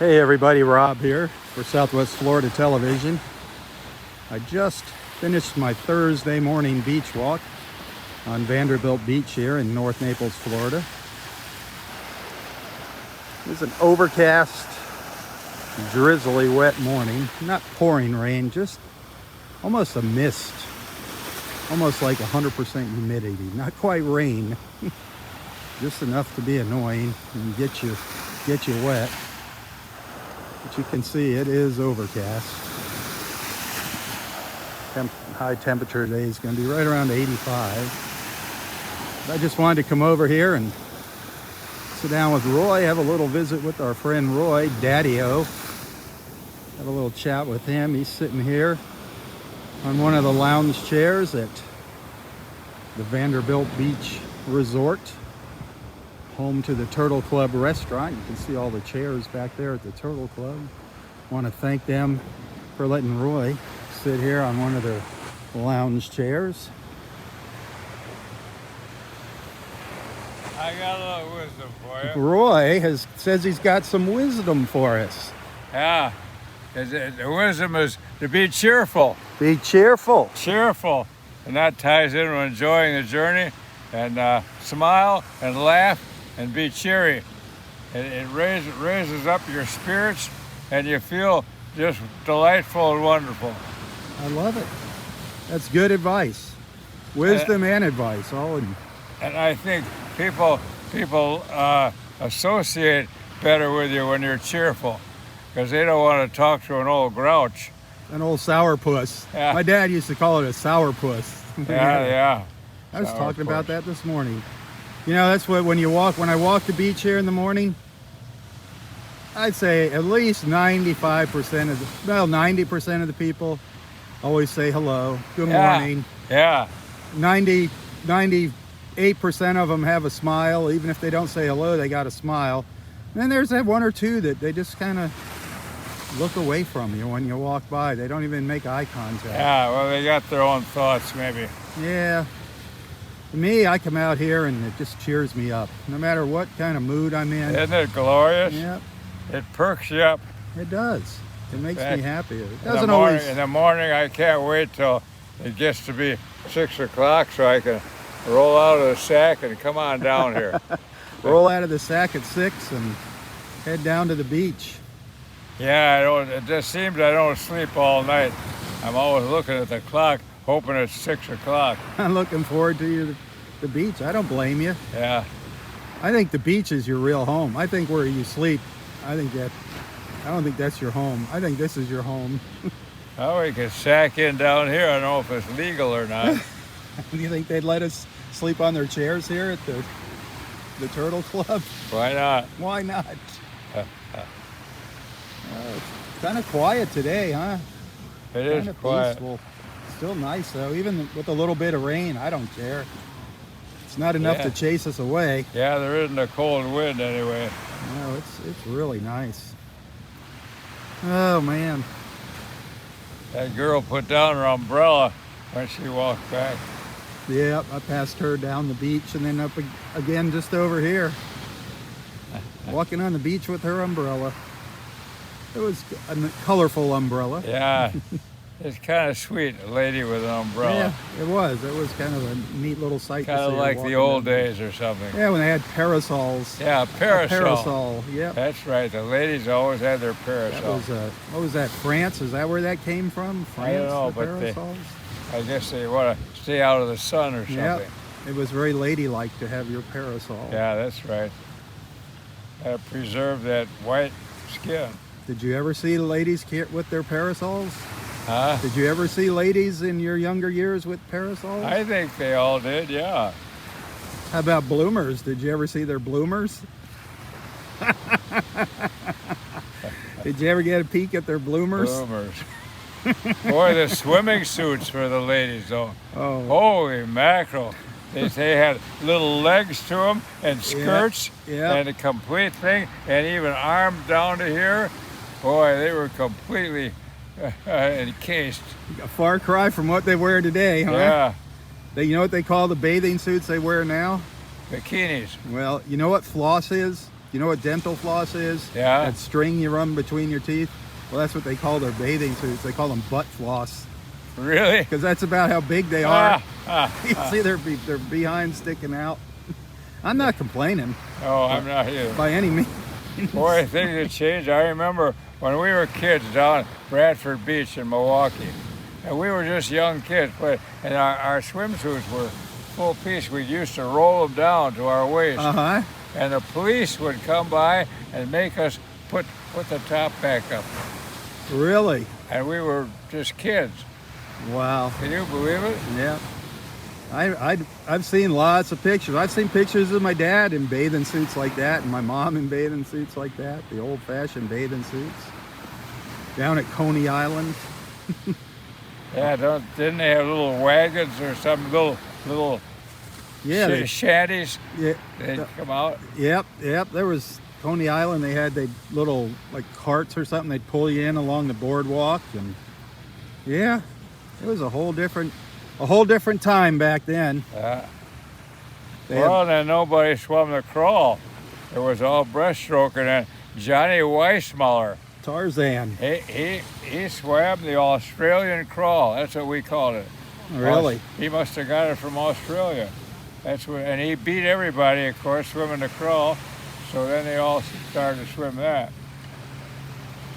Hey everybody, Rob here for Southwest Florida Television. I just finished my Thursday morning beach walk on Vanderbilt Beach here in North Naples, Florida. It's an overcast, drizzly, wet morning. Not pouring rain, just almost a mist. Almost like 100% humidity. Not quite rain, just enough to be annoying and get you wet. But you can see it is overcast. High temperature today is going to be right around 85. But I just wanted to come over here and sit down with Roy, have a little visit with our friend Roy, Daddy-O. Have a little chat with him. He's sitting here on one of the lounge chairs at the Vanderbilt Beach Resort, home to the Turtle Club restaurant. You can see all the chairs back there at the Turtle Club. I want to thank them for letting Roy sit here on one of their lounge chairs. I got a little wisdom for you. Roy says he's got some wisdom for us. Yeah. The wisdom is to be cheerful. Be cheerful. Cheerful. And that ties in with enjoying the journey and smile and laugh and be cheery. It raises up your spirits and you feel just delightful and wonderful. I love it. That's good advice. Wisdom and advice, all in. And I think people associate better with you when you're cheerful because they don't want to talk to an old grouch. An old sourpuss. Yeah. My dad used to call it a sourpuss. Yeah. I was talking about that this morning. You know, that's what when I walk the beach here in the morning, I'd say at least 90% of the people always say hello, good morning. Yeah. 98% of them have a smile. Even if they don't say hello, they got a smile. And then there's that one or two that they just kind of look away from you when you walk by. They don't even make eye contact. Yeah, well, they got their own thoughts, maybe. Yeah. For me, I come out here and it just cheers me up. No matter what kind of mood I'm in. Isn't it glorious? Yep. It perks you up. It does. It makes me happy. It In doesn't always. the morning, I can't wait till it gets to be 6 o'clock so I can roll out of the sack and come on down here. Roll out of the sack at 6 and head down to the beach. Yeah, it just seems I don't sleep all night. I'm always looking at the clock, hoping it's 6 o'clock. I'm looking forward to the beach. I don't blame you. Yeah. I think the beach is your real home. I think where you sleep, I don't think that's your home. I think this is your home. Oh, we can sack in down here. I don't know if it's legal or not. Do you think they'd let us sleep on their chairs here at the Turtle Club? Why not? Why not? It's kind of quiet today, huh? It is quiet. Peaceful. Still nice though, even with a little bit of rain. I don't care. It's not enough to chase us away. Yeah, there isn't a cold wind anyway. No, it's really nice. Oh man. That girl put down her umbrella when she walked back. Yep, I passed her down the beach and then up again just over here. Walking on the beach with her umbrella. It was a colorful umbrella. Yeah, it's kind of sweet, a lady with an umbrella. Yeah, it was. It was kind of a neat little sight to see. Kind of like the old days or something. Yeah, when they had parasols. Yeah, parasol. A parasol, yep. That's right. The ladies always had their parasol. That was, what was that, France? Is that where that came from? France, I don't know, the but parasols? I guess they want to stay out of the sun or something. Yep. It was very ladylike to have your parasol. Yeah, that's right. Preserve that white skin. Did you ever see ladies with their parasols? Huh? Did you ever see ladies in your younger years with parasols? I think they all did, yeah. How about bloomers? Did you ever see their bloomers? Did you ever get a peek at their bloomers? Bloomers. Boy, the swimming suits for the ladies, though. Oh. Holy mackerel. They had little legs to them and skirts and a complete thing and even arms down to here. Boy, they were completely encased. A far cry from what they wear today, huh? Yeah. You know what they call the bathing suits they wear now? Bikinis. Well, you know what floss is? You know what dental floss is? Yeah. That string you run between your teeth. Well, that's what they call their bathing suits. They call them butt floss Really? because that's about how big they are. You Ah. see their behind sticking out. I'm not complaining Oh, I'm not either. by any means. Boy, things have changed. I remember when we were kids down at Bradford Beach in Milwaukee, and we were just young kids, and our swimsuits were full piece. We used to roll them down to our waist, Uh-huh. and the police would come by and make us put the top back up. Really? And we were just kids. Wow. Can you believe it? Yeah. I've seen lots of pictures. I've seen pictures of my dad in bathing suits like that, and my mom in bathing suits like that, the old-fashioned bathing suits. Down at Coney Island. Yeah, didn't they have little wagons or some little Yeah. shanties? Yeah. They'd come out. Yep. There was Coney Island. They had little like carts or something. They'd pull you in along the boardwalk, and yeah, it was a whole different time back then. Yeah. They Well, then nobody swum the crawl. It was all breaststroking, and Johnny Weissmuller, Tarzan. he swam the Australian crawl. That's what we called it. Really? He must have got it from Australia. And he beat everybody, of course, swimming the crawl. So then they all started to swim that.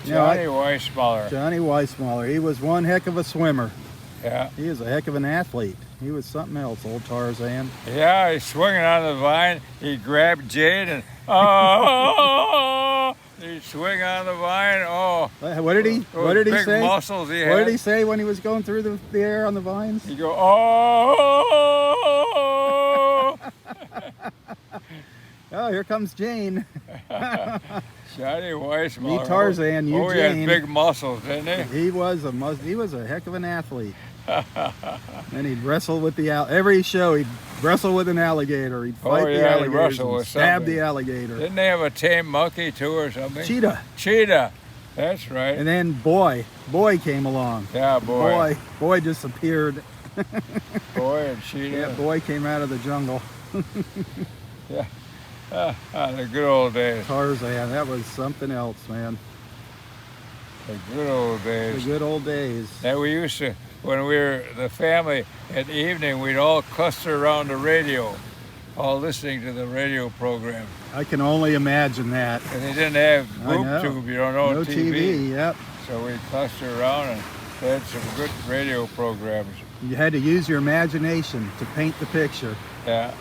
Johnny Weissmuller. Johnny Weissmuller. He was one heck of a swimmer. Yeah. He was a heck of an athlete. He was something else, old Tarzan. Yeah, he's swinging on the vine. He grabbed Jade and he'd swing on the vine. Oh, What did he big say? muscles he had. What did he say when he was going through the air on the vines? He'd go, oh. Oh, here comes Jane. Johnny Weissmuller. Me Tarzan, you Oh, he Jane. had big muscles, didn't he? He was a heck of an athlete. And he'd wrestle with every show he'd wrestle with an alligator. He'd fight the He'd alligators wrestle and with stab something. the alligator. Didn't they have a tame monkey too or something? Cheetah. That's right. And then Boy came along. Yeah, boy. Boy disappeared. Boy and cheetah. Yeah, Boy came out of the jungle. The good old days. Tarzan, that was something else, man. The good old The days. good old days. That we used to, when we were the family, at evening, we'd all cluster around the radio, all listening to the radio program. I can only imagine that. And they didn't have I know. boob tube, you don't know, No TV, yep. So we'd cluster around and they had some good radio programs. You had to use your imagination to paint the picture. Yeah.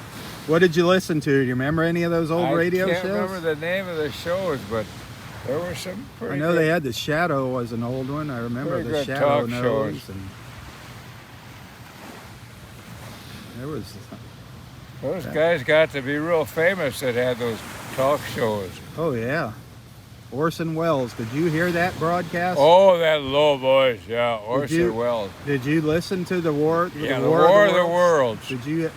What did you listen to? Do you remember any of those old radio I can't shows? remember the name of the shows, but there were some pretty I know good. they had The Shadow was an old one. I remember Pretty The good Shadow talk Knows. shows. And there was Those guys got to be real famous that had those talk shows. Oh yeah, Orson Welles. Did you hear that broadcast? Oh, that low voice, yeah, Orson you- Welles. Did you listen to the War? Yeah, the War of the Worlds.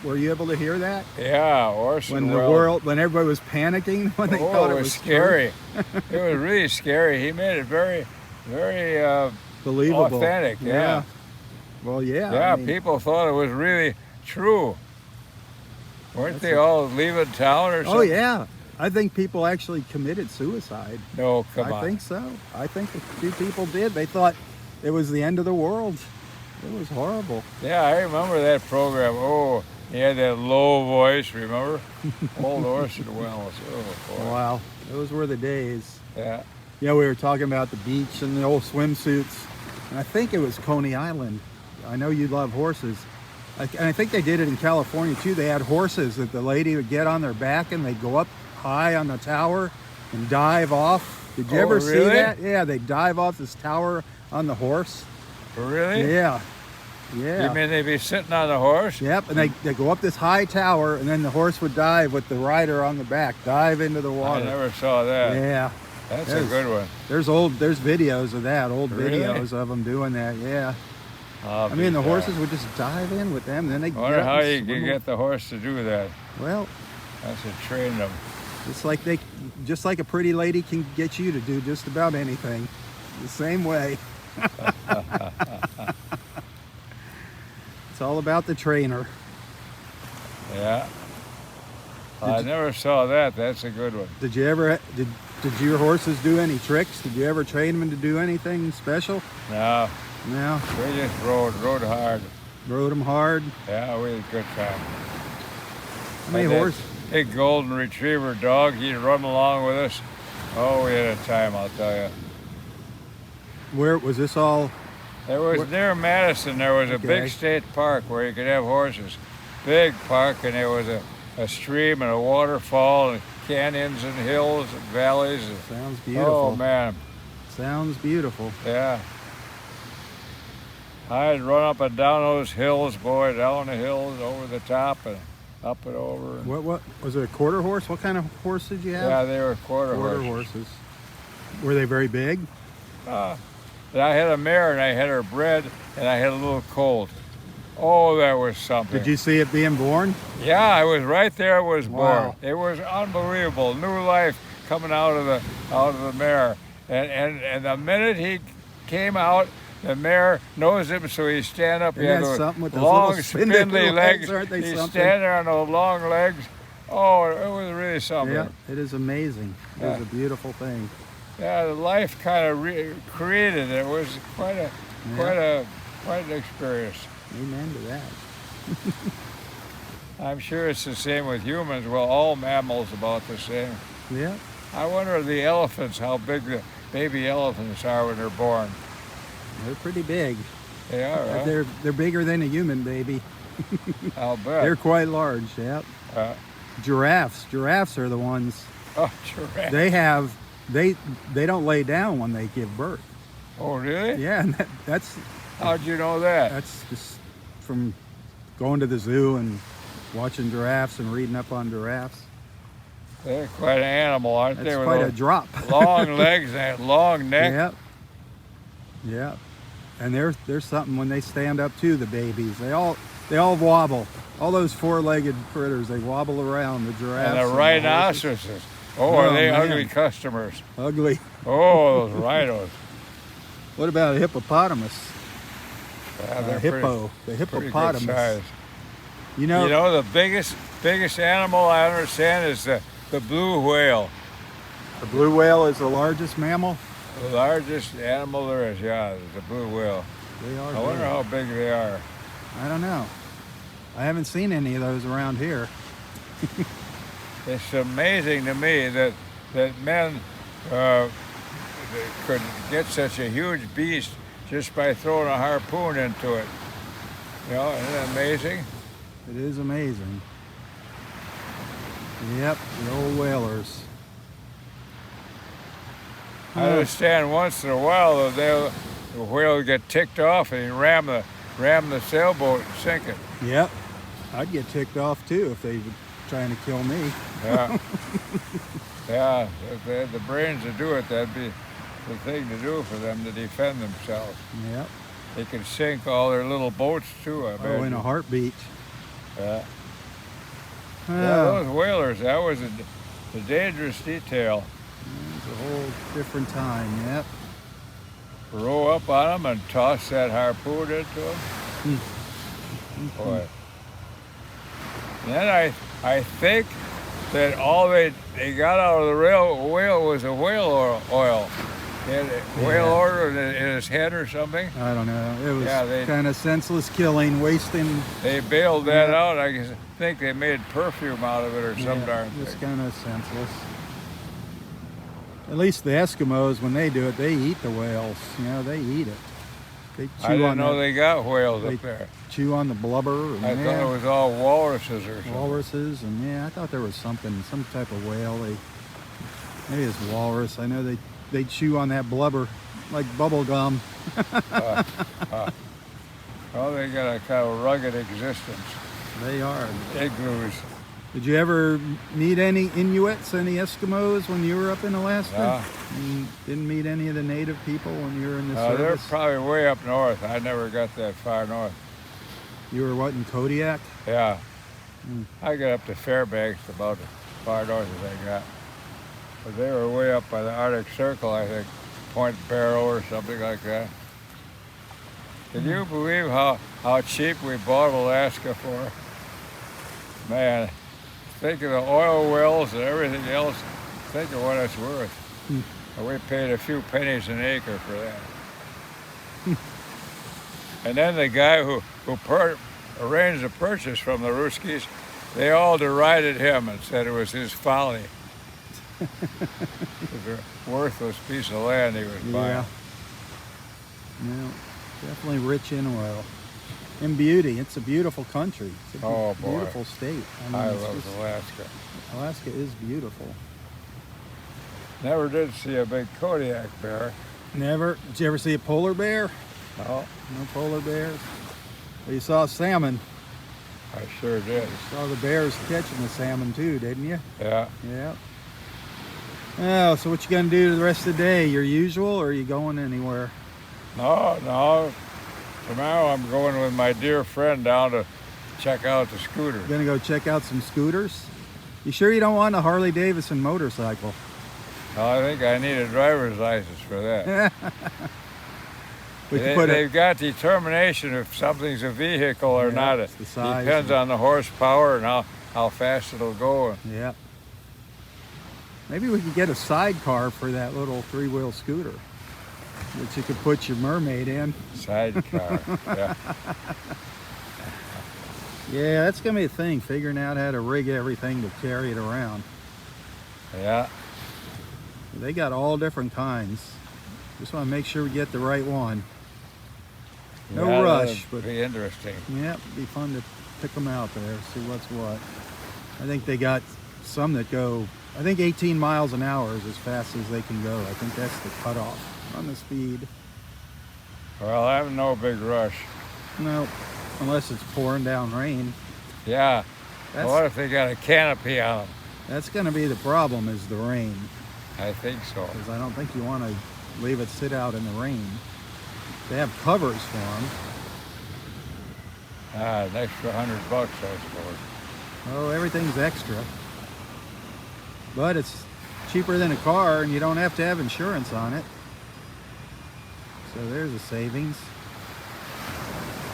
Were you able to hear that? Yeah, Orson When Welles. when everybody was panicking when they Oh, thought it was true? scary. It was really scary. He made it very, very Believable. authentic. Yeah. Well, yeah. Yeah, I mean, people thought it was really true. Weren't they all leaving town or something? Oh yeah. I think people actually committed suicide. No, come on. I think so. I think a few people did. They thought it was the end of the world. It was horrible. Yeah, I remember that program. Oh, he had that low voice, remember? Old Orson Welles. Oh, boy. Wow. Those were the days. Yeah. Yeah, we were talking about the beach and the old swimsuits. And I think it was Coney Island. I know you love horses. And I think they did it in California too. They had horses that the lady would get on their back and they'd go up high on the tower and dive off. Did you Oh, ever see really? that? Yeah, they dive off this tower on the horse. Really? Yeah. You Yeah. mean they'd be sitting on the horse? Yep, and they go up this high tower and then the horse would dive with the rider on the back, dive into the I water. never saw that. Yeah. That's a There's- good one. There's videos of that, old Really? videos of them doing that, yeah. I mean, the horses would just dive in with them, and then they I wonder get up how and you swim can get the horse to do that. Well, That's to train them. just like a pretty lady can get you to do just about anything, the same way. It's all about the trainer. Yeah. I never saw that. That's a good one. Did you ever did your horses do any tricks? Did you ever train them to do anything special? No, No. we just rode hard. Rode them hard. Yeah, we had a good time. How many And that horses? Big golden retriever dog, he'd run along with us. Oh, we had a time, I'll tell you. Where was this all? It was near Madison. There was a Okay. big state park where you could have horses. Big park, and there was a stream and a waterfall and canyons and hills and valleys. Sounds beautiful. Oh, man. Sounds beautiful. Yeah. I'd run up and down those hills, boy, down the hills, over the top and up and over. What was it? A quarter horse? What kind of horse did you have? Yeah, they were quarter horses. Were they very big? I had a mare and I had her bred and I had a little colt. Oh, that was something. Did you see it being born? Yeah, I was right there. It was born. Wow. It was unbelievable. New life coming out of the mare, and the minute he came out, the mare knows him, so he stand up. He had those something with those long, little spindly spindly legs. aren't they He's something? standing there on those long legs. Oh, it was really something. Yeah, it is amazing. It Yeah. is a beautiful thing. Yeah, the life kind of created it. It was quite an experience. Amen to that. I'm sure it's the same with humans. Well, all mammals about the same. Yeah. I wonder the elephants, how big the baby elephants are when they're born. They're pretty big. They are, huh? They're bigger than a human baby. I'll bet. They're quite large. Yep. Giraffes. Giraffes are the ones. Oh, giraffe. They don't lay down when they give birth. Oh, really? Yeah, and that's How'd you know that? that's just from going to the zoo and watching giraffes and reading up on giraffes. They're quite an animal, aren't That's they? With quite a those drop. long legs and that long neck. Yep. Yep. And there's something when they stand up too, the babies. They all wobble. All those four-legged critters, they wobble around, the giraffes. And the horses. rhinoceroses. Oh, are Oh, they man. ugly customers? Ugly. Oh, those rhinos. What about a hippopotamus? Yeah, they're Hippo. The pretty good hippopotamus. size. You know, You know, the biggest animal I understand is the blue whale. the blue whale is the largest mammal. The largest animal there is, yeah, is the blue whale. They are. I wonder big. how big they are. I don't know. I haven't seen any of those around here. It's amazing to me that men could get such a huge beast just by throwing a harpoon into it. You know, isn't that amazing? It is amazing. Yep, the old whalers. I understand once in a while the whale would get ticked off and he'd ram the sailboat and sink it. Yep. I'd get ticked off too if they were trying to kill me. Yeah. Yeah, if they had the brains to do it, that'd be the thing to do for them to defend themselves. Yep. They could sink all their little boats too, I bet. Oh, in a heartbeat. Yeah. Oh, Yeah, those whalers, that was a dangerous detail. it's a whole different time. Yep. Row up on them and toss that harpoon into them. Boy. Then I think that all they got out of the whale was a whale oil. He had a whale oil in his head or something. I don't know. It was Yeah, kind of senseless killing, wasting. They bailed that out. I think they made perfume out of it or some darn It's thing. kind of senseless. At least the Eskimos, when they do it, they eat the whales. You know, they eat it. They chew I didn't on know that- they got whales they up there. chew on the blubber. And I thought it was all walruses or something. walruses, and I thought there was some type of whale. Maybe it's walrus. I know they chew on that blubber like bubble gum. Well, they got a kind of rugged existence. They are. Igloos. Did you ever meet any Inuits, any Eskimos when you were up in Alaska? You didn't meet any of the native people when you were in the They're service? probably way up north. I never got that far north. You were what, in Kodiak? Yeah. Mm. I got up to Fairbanks, about as far north as I got. But they were way up by the Arctic Circle, I think. Point Barrow or something like that. Can you believe how cheap we bought Alaska for? Man, think of the oil wells and everything else. Think of what it's worth. Hmm. And we paid a few pennies an acre for that. And then the guy who arranged the purchase from the Ruskies, they all derided him and said it was his folly. It was a worthless piece of land he was buying. Yeah, definitely rich in oil. And beauty. It's a beautiful country. It's a beautiful state. I love Alaska. Alaska is beautiful. Never did see a big Kodiak bear. Never. Did you ever see a polar bear? No. No polar bears? Well, you saw salmon. I sure did. You saw the bears catching the salmon too, didn't you? Yeah. Yeah. Oh, so what you gonna do the rest of the day? Your usual, or are you going anywhere? No. Tomorrow I'm going with my dear friend down to check out the scooter. Gonna go check out some scooters? You sure you don't want a Harley Davidson motorcycle? I think I need a driver's license for that. They've got determination if something's a vehicle or not. It depends on the horsepower and how fast it'll go. Yeah. Maybe we could get a sidecar for that little three-wheel scooter that you could put your mermaid in. Sidecar, yeah. Yeah, that's going to be a thing, figuring out how to rig everything to carry it around. Yeah. They got all different kinds. Just want to make sure we get the right one. No rush, but be interesting. Yeah, it'd be fun to pick them out there, see what's what. I think they got some that go, I think 18 miles an hour is as fast as they can go. I think that's the cutoff on the speed. Well, I'm no big rush. No, unless it's pouring down rain. Yeah. What if they got a canopy on them? That's going to be the problem, is the rain. I think so. Because I don't think you want to leave it sit out in the rain. They have covers for them. An extra $100, I suppose. Oh, everything's extra. But it's cheaper than a car, and you don't have to have insurance on it. So there's a savings.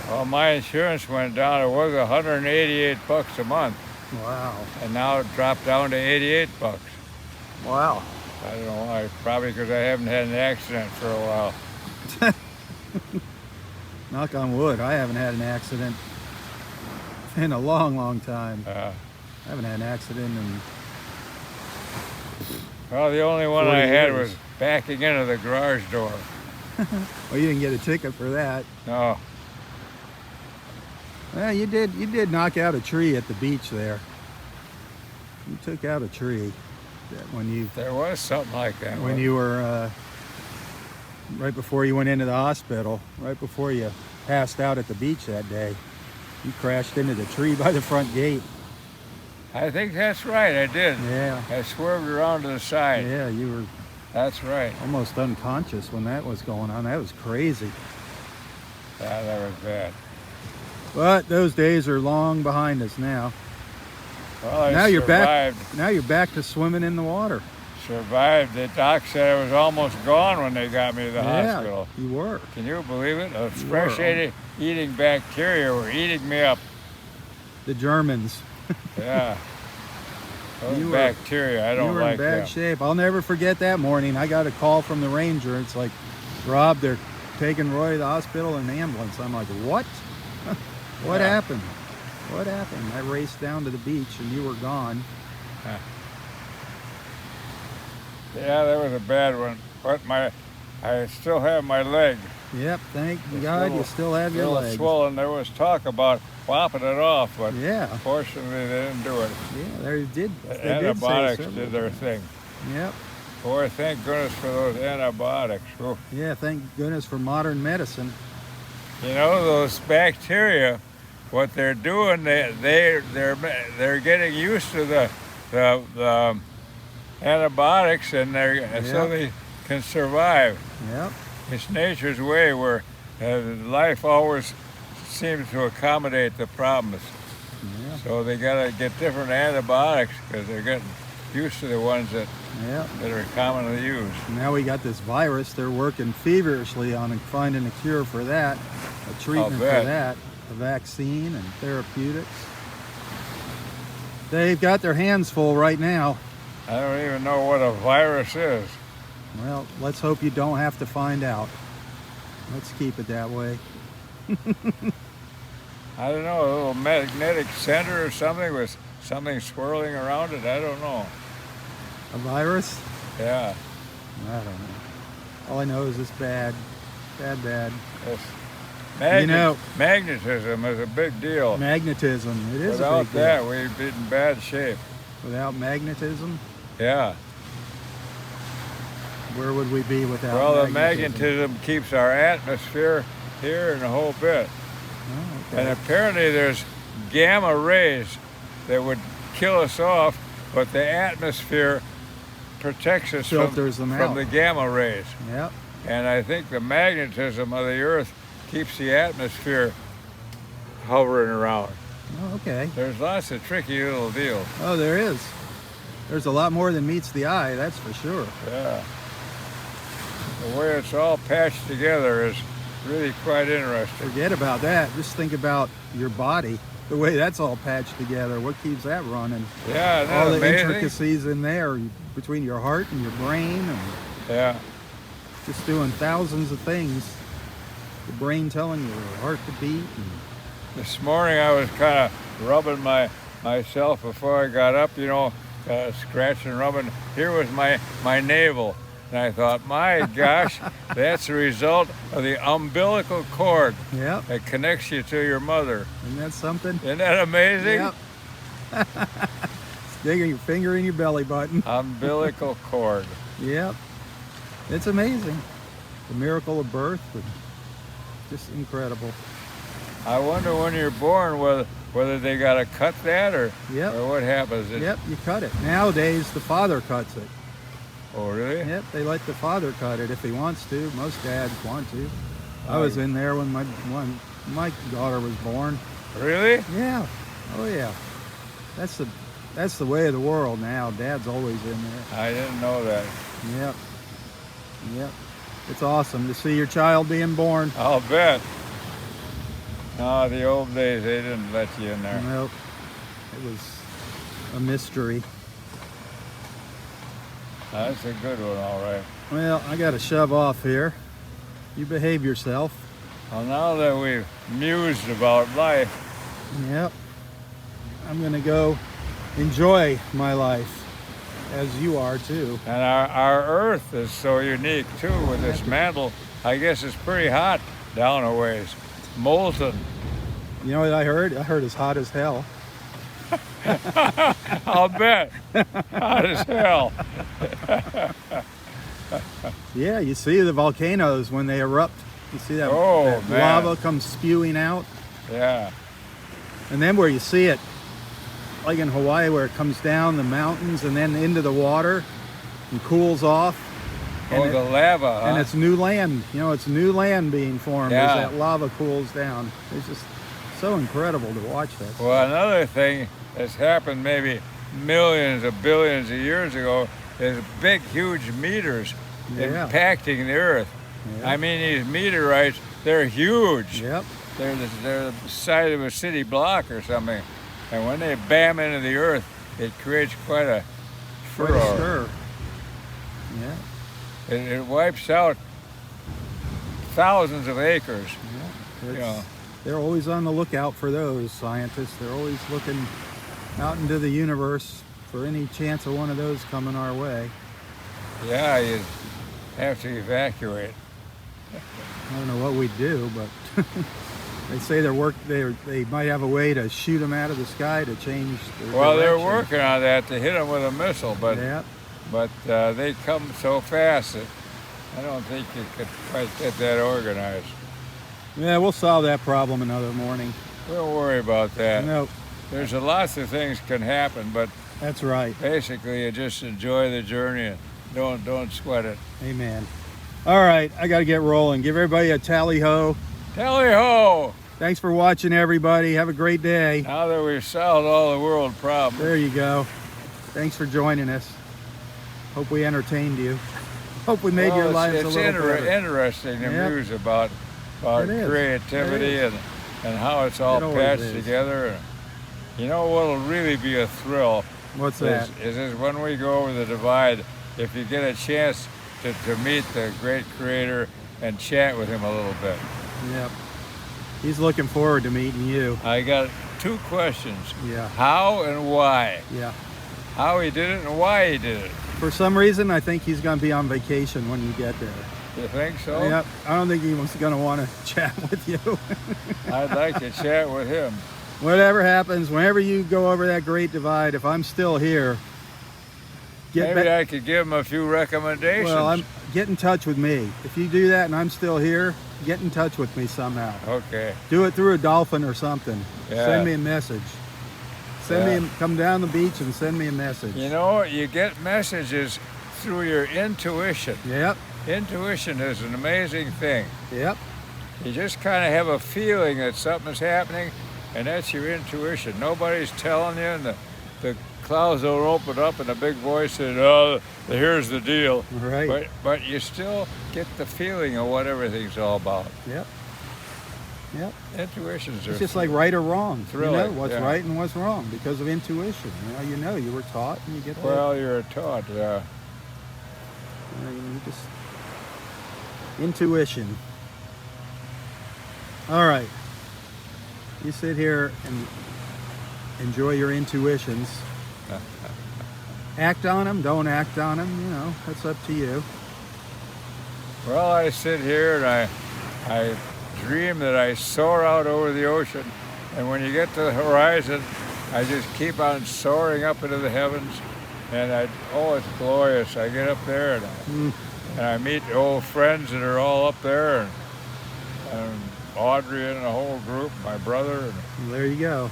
Well, my insurance went down. It was $188 a month. Wow. And now it dropped down to $88. Wow. I don't know why. Probably because I haven't had an accident for a while. Knock on wood, I haven't had an accident in a long, long time. I haven't had an accident in... Well, the only one I had was backing into the garage door. Well, you didn't get a ticket for that. No. Well, you did knock out a tree at the beach there. You took out a tree when you... There was something like that. When you were... right before you went into the hospital, right before you passed out at the beach that day, you crashed into the tree by the front gate. I think that's right, I did. Yeah. I swerved around to the side. Yeah, you were... That's right. Almost unconscious when that was going on. That was crazy. Yeah, that was bad. But those days are long behind us now. Well, now you're survived. back. Now you're back to swimming in the water. Survived. The doc said I was almost gone when they got me to the hospital. You were. Can you believe it? A fresh eating bacteria were eating me up. The Germans. Yeah. Those bacteria, I don't like them. You were in bad shape. I'll never forget that morning. I got a call from the ranger. It's like, Rob, they're taking Roy to the hospital in an ambulance. I'm like, what? What happened? What happened? I raced down to the beach and you were gone. Yeah, that was a bad one. But I still have my leg. Yep, thank God you still have your leg. Swollen. There was talk about whopping it off, but fortunately they didn't do it. Yeah, they did. The antibiotics did their thing. Yep. Boy, thank goodness for those antibiotics. Ooh. Yeah, thank goodness for modern medicine. You know, those bacteria, what they're doing, they're getting used to the antibiotics, and so they can survive. Yep. It's nature's way where life always seems to accommodate the problems. Yeah. So they got to get different antibiotics because they're getting used to the ones that are commonly used. Now we got this virus. They're working feverishly on finding a cure for that, a treatment for that, a vaccine and therapeutics. They've got their hands full right now. I don't even know what a virus is. Well, let's hope you don't have to find out. Let's keep it that way. I don't know, a little magnetic center or something with something swirling around it. I don't know. A virus? Yeah. I don't know. All I know is it's bad. Bad. Yes. You know, Magnetism is a big deal. magnetism. It is a Without big deal. that, we'd be in bad shape. Without magnetism, Yeah. where would we be without Well, the magnetism? magnetism keeps our atmosphere here and a whole bit. Oh, okay. And apparently there's gamma rays that would kill us off, but the atmosphere protects us Filters them from out. the gamma rays. Yep. And I think the magnetism of the Earth keeps the atmosphere hovering around. Oh, okay. There's lots of tricky little deals. Oh, there is. There's a lot more than meets the eye, that's for sure. Yeah. The way it's all patched together is really quite interesting. Forget about that. Just think about your body. The way that's all patched together. What keeps that running? Yeah, isn't All that the amazing? intricacies in there between your heart and your brain and Yeah. just doing thousands of things. The brain telling your heart to beat. This morning I was kind of rubbing myself before I got up, scratching, rubbing. Here was my navel. And I thought, my gosh, that's the result of the umbilical cord Yep. that connects you to your mother. Isn't that something? Isn't that amazing? Yep. Sticking your finger in your belly button. Umbilical cord. Yep. It's amazing. The miracle of birth. Just incredible. I wonder when you're born whether they got to cut that or Yep. what happens. Yep, you cut it. Nowadays, the father cuts it. Oh, really? Yep, they let the father cut it if he wants to. Most dads want to. I was in there when my daughter was born. Really? Yeah. Oh yeah. That's the way of the world now. Dad's always in there. I didn't know that. Yep. Yep. It's awesome to see your child being born. I'll bet. No, the old days, they didn't let you in there. Nope. It was a mystery. That's a good one, all right. Well, I got to shove off here. You behave yourself. Well, now that we've mused about life, Yep. I'm going to go enjoy my life, as you are too. and our Earth is so unique too with this mantle. I guess it's pretty hot down a ways. Molten. You know what I heard? I heard it's hot as hell. I'll bet. Hot as hell. Yeah, you see the volcanoes when they erupt. You see that, Oh, that man. lava comes spewing out. Yeah. And then where you see it, like in Hawaii, where it comes down the mountains and then into the water and cools off. And Oh, the lava, huh? And it's new land. It's new land being formed Yeah. as that lava cools down. It's just so incredible to watch that. Well, another thing that's happened maybe millions of billions of years ago is big, huge meteors Yeah. impacting the Earth. Yeah. I mean, these meteorites, they're huge. Yep. They're the size of a city block or something. And when they bam into the Earth, it creates quite a Quite a furor. stir. Yeah. It wipes out thousands of acres. Yeah. Yeah. They're always on the lookout for those scientists. They're always looking out into the universe for any chance of one of those coming our way. Yeah, you have to evacuate. I don't know what we'd do, but they say they might have a way to shoot them out of the sky to change their Well, they're direction. working on that to hit them with a missile, but Yeah. they come so fast that I don't think you could quite get that organized. Yeah, we'll solve that problem another morning. Don't worry about that. No, There's lots of things can happen, but that's right. basically you just enjoy the journey and don't sweat it. Amen. All right, I got to get rolling. Give everybody a tally-ho. Tally ho! Thanks for watching, everybody. Have a great day. Now that we've solved all the world problems. There you go. Thanks for joining us. Hope we entertained you. Hope we made your lives a little better. Interesting to Yep. muse about It is. creativity It is. and how it's all It always patched is. together. You know what'll really be a thrill What's that? is when we go over the divide, if you get a chance to meet the great Creator and chat with him a little bit. Yep. He's looking forward to meeting you. I got 2 questions. Yeah. How and why? Yeah. How he did it and why he did it. For some reason, I think he's going to be on vacation when you get there. You think so? Yep. I don't think he was going to want to chat with you. I'd like to chat with him. Whatever happens, whenever you go over that great divide, if I'm still here, Maybe I could give him a few recommendations. Well, get in touch with me. If you do that and I'm still here, get in touch with me somehow. Okay. Do it through a dolphin or something. Yeah. Send me a message. Come down the beach and send me a message. You know, you get messages through your intuition. Yep. Intuition is an amazing thing. Yep. You just kind of have a feeling that something's happening, and that's your intuition. Nobody's telling you, and the clouds will open up, and a big voice said, "Oh, here's the deal." Right. But you still get the feeling of what everything's all about. Yep. Yep. Intuitions are. It's just like right or wrong. Thrilling, you know what's yeah. right and what's wrong because of intuition. You were taught, and you get that. Well, you're taught. You just intuition. All right. You sit here and enjoy your intuitions. Act on them, don't act on them, that's up to you. Well, I sit here and I dream that I soar out over the ocean, and when you get to the horizon, I just keep on soaring up into the heavens, and it's glorious. I get up there and I meet old friends that are all up there, and Audrey and the whole group, my brother. Well, there you go.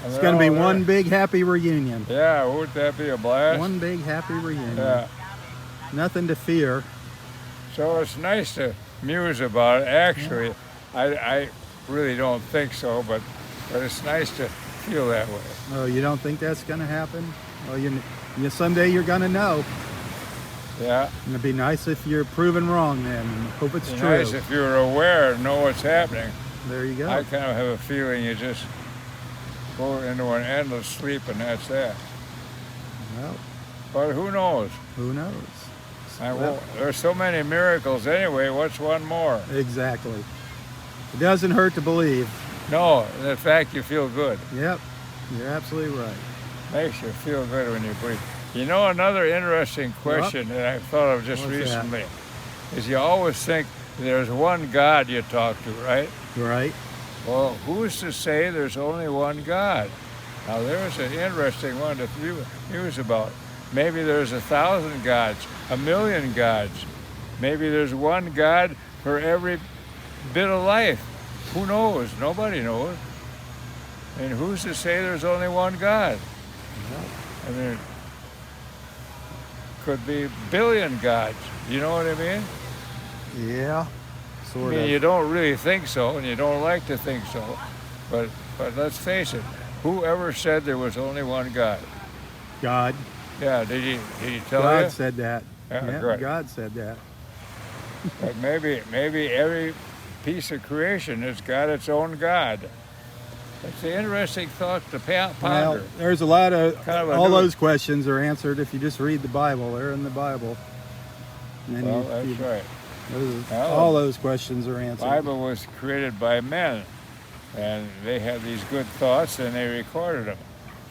It's going to be one big happy reunion. Yeah, wouldn't that be a blast? One big happy reunion. Yeah. Nothing to fear. So it's nice to muse about it. Actually, I really don't think so, but it's nice to feel that way. Oh, you don't think that's going to happen? Well, someday you're going to know. Yeah. And it'd be nice if you're proven wrong then. Hope it's true. Nice if you're aware and know what's happening. There you go. I kind of have a feeling you just go into an endless sleep and that's that. Well, but who knows? Who knows? There's so many miracles anyway. What's one more? Exactly. It doesn't hurt to believe. No, in fact, you feel good. Yep, you're absolutely right. Makes you feel good when you breathe. You know, another interesting question that I thought of just recently is you always think there's one God you talk to, right? Right. Well, who's to say there's only one God? Now, there's an interesting one to muse about. Maybe there's 1,000 gods, 1,000,000 gods. Maybe there's one God for every bit of life. Who knows? Nobody knows. And who's to say there's only one God? I mean, could be billion gods. You know what I mean? Yeah, sort of. You don't really think so, and you don't like to think so. But let's face it. Whoever said there was only one God? God. Yeah, did he tell you? God said that. Yeah, great. God said that. But maybe every piece of creation has got its own God. It's an interesting thought to ponder. Well, there's a lot of all those questions are answered if you just read the Bible. They're in the Bible. And that's right. All those questions are answered. The Bible was created by men, and they had these good thoughts, and they recorded them.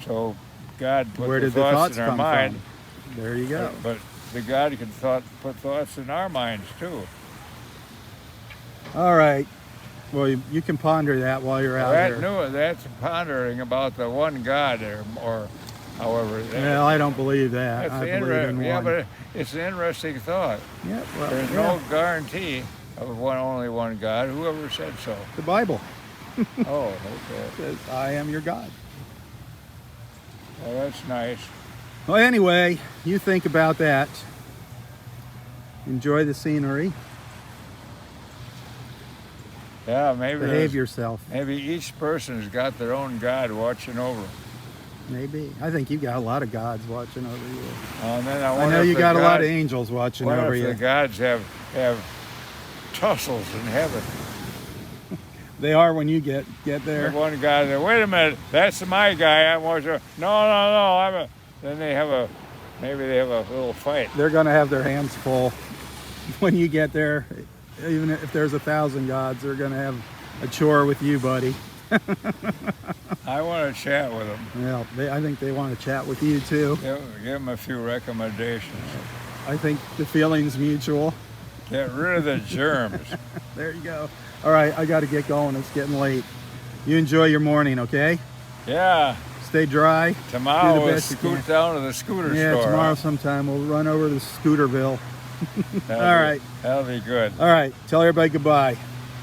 So God put the thoughts in our mind. From? There you go. But the God can put thoughts in our minds too. All right. Well, you can ponder that while you're out here. That's pondering about the one God, or however. Well, I don't believe that. I believe in one. Yeah, but it's an interesting thought. Yeah. Well, there's no guarantee of only one God. Whoever said so? The Bible. Oh, okay. It says, I am your God. Well, that's nice. Well, anyway, you think about that. Enjoy the scenery. Yeah, maybe behave yourself. Maybe each person's got their own God watching over them. Maybe. I think you've got a lot of gods watching over you. And then I know you got a lot of angels watching over you. What if the gods have tussles in heaven? They are when you get The there. one guy said, "Wait a minute, that's my guy. I want you." No. Then maybe they have a little fight. They're going to have their hands full when you get there. Even if there's 1,000 gods, they're going to have a chore with you, buddy. I want to chat with them. Yeah, I think they want to chat with you too. Give them a few recommendations. I think the feeling's mutual. Get rid of the germs. There you go. All right, I got to get going. It's getting late. You enjoy your morning, okay? Yeah. Stay dry. Tomorrow Do the we'll best you scoot can. down to the scooter Yeah, store. tomorrow sometime we'll run over to Scooterville. All right. That'll be good. All right, tell everybody goodbye.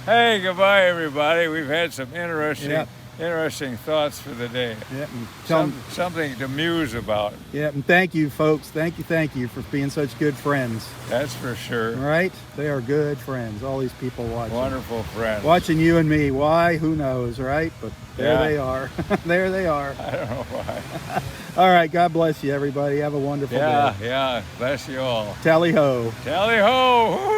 Hey, goodbye, everybody. We've had some interesting Yep. interesting thoughts for the day. Yeah, and tell 'em- Something to muse about. yeah, and thank you, folks. Thank you for being such good friends. That's for sure. All right, they are good friends. All these people watching, Wonderful friends. watching you and me. Why? Who knows, right? But there Yeah. they are. There they are. I don't know why. All right, God bless you, everybody. Have a wonderful day. Yeah. Bless you all. Tally ho. Tally ho!